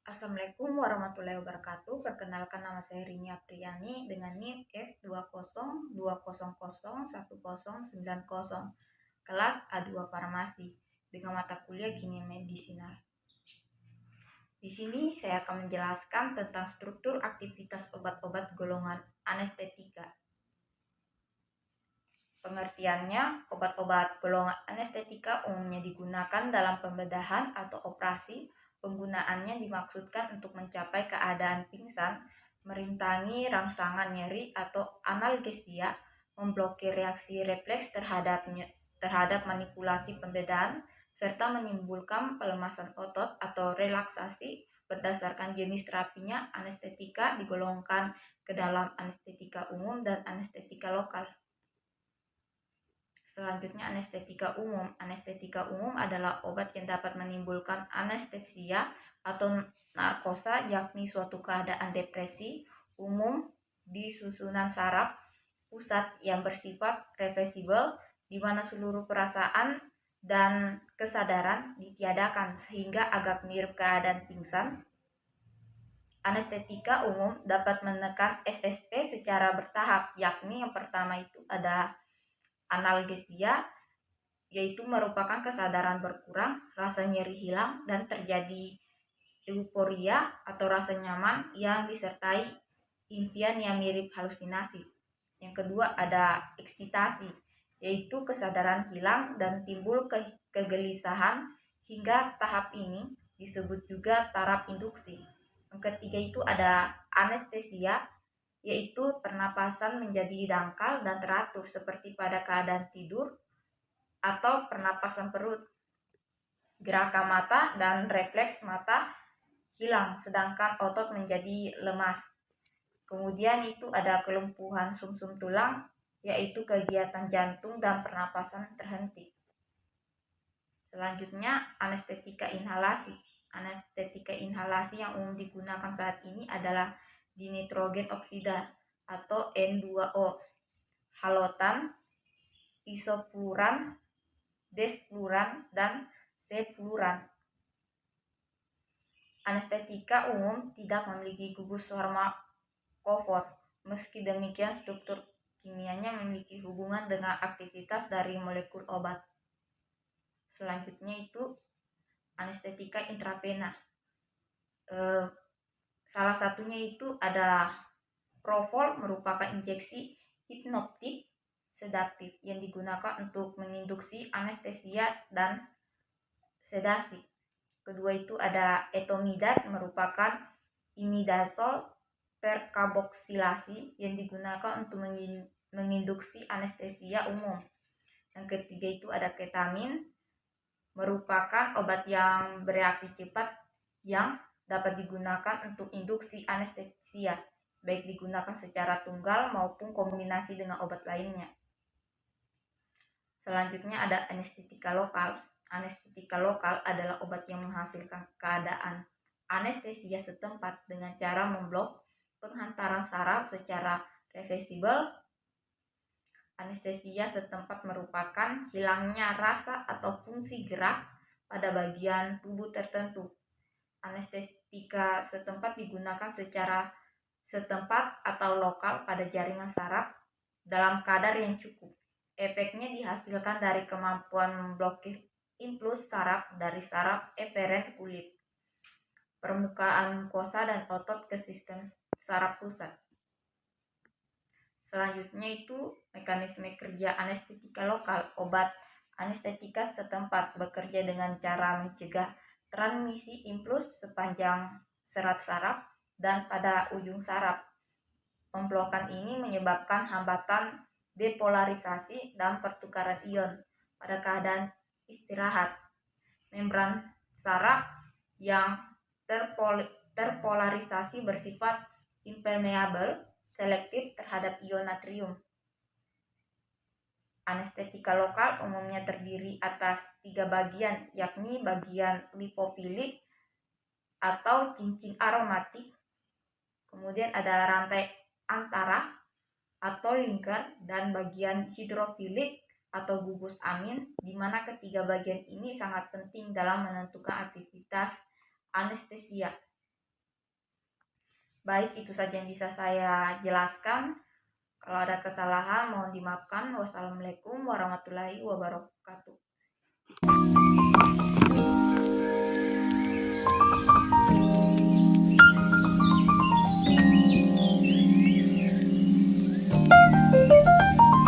Assalamualaikum warahmatullahi wabarakatuh. Perkenalkan, nama saya Rini Apriani dengan NIM F2020101090, kelas A2 Farmasi, dengan mata kuliah Kimia Medisinal. Di sini saya akan menjelaskan tentang struktur aktivitas obat-obat golongan anestetika. Pengertiannya, obat-obat golongan anestetika umumnya digunakan dalam pembedahan atau operasi. Penggunaannya dimaksudkan untuk mencapai keadaan pingsan, merintangi rangsangan nyeri atau analgesia, memblokir reaksi refleks terhadap manipulasi pembedahan, serta menimbulkan pelemasan otot atau relaksasi. Berdasarkan jenis terapinya, anestetika digolongkan ke dalam anestetika umum dan anestetika lokal. Selanjutnya, anestetika umum. Anestetika umum adalah obat yang dapat menimbulkan anestesia atau narkosa, yakni suatu keadaan depresi umum di susunan saraf pusat yang bersifat reversibel, di mana seluruh perasaan dan kesadaran ditiadakan sehingga agak mirip keadaan pingsan. Anestetika umum dapat menekan SSP secara bertahap, yakni yang pertama itu ada analgesia, yaitu merupakan kesadaran berkurang, rasa nyeri hilang, dan terjadi euforia atau rasa nyaman yang disertai impian yang mirip halusinasi. Yang kedua ada eksitasi, yaitu kesadaran hilang dan timbul kegelisahan. Hingga tahap ini disebut juga taraf induksi. Yang ketiga itu ada anestesia, yaitu pernapasan menjadi dangkal dan teratur seperti pada keadaan tidur, atau pernapasan perut. Gerakan mata dan refleks mata hilang sedangkan otot menjadi lemas. Kemudian itu ada kelumpuhan sumsum tulang, yaitu kegiatan jantung dan pernapasan terhenti. Selanjutnya anestetika inhalasi. Anestetika inhalasi yang umum digunakan saat ini adalah dinitrogen oksida atau N2O, halotan, isofluran, desfluran, dan sevfluran. Anestetika umum tidak memiliki gugus farmakofor. Meski demikian, struktur kimianya memiliki hubungan dengan aktivitas dari molekul obat. Selanjutnya itu anestetika intravena. Salah satunya itu ada Propofol, merupakan injeksi hipnotik sedatif yang digunakan untuk menginduksi anestesia dan sedasi. Kedua itu ada etomidad, merupakan imidazol terkarboksilasi yang digunakan untuk menginduksi anestesia umum. Yang ketiga itu ada ketamin, merupakan obat yang bereaksi cepat yang dapat digunakan untuk induksi anestesia, baik digunakan secara tunggal maupun kombinasi dengan obat lainnya. Selanjutnya ada anestetika lokal. Anestetika lokal adalah obat yang menghasilkan keadaan anestesia setempat dengan cara memblok penghantaran saraf secara reversibel. Anestesia setempat merupakan hilangnya rasa atau fungsi gerak pada bagian tubuh tertentu. Anestetika setempat digunakan secara setempat atau lokal pada jaringan saraf dalam kadar yang cukup. Efeknya dihasilkan dari kemampuan memblokir impuls saraf dari saraf eferen kulit, permukaan mukosa, dan otot ke sistem saraf pusat. Selanjutnya itu mekanisme kerja anestetika lokal. Obat anestetika setempat bekerja dengan cara mencegah transmisi impuls sepanjang serat saraf dan pada ujung saraf. Pemblokan ini menyebabkan hambatan depolarisasi dan pertukaran ion pada keadaan istirahat. Membran saraf yang terpolarisasi bersifat impermeable, selektif terhadap ion natrium. Anestetika lokal umumnya terdiri atas 3 bagian, yakni bagian lipofilik atau cincin aromatik, kemudian ada rantai antara atau linker, dan bagian hidrofilik atau gugus amin, di mana ketiga bagian ini sangat penting dalam menentukan aktivitas anestesia. Baik, itu saja yang bisa saya jelaskan. Kalau ada kesalahan mohon dimaafkan. Wassalamualaikum warahmatullahi wabarakatuh.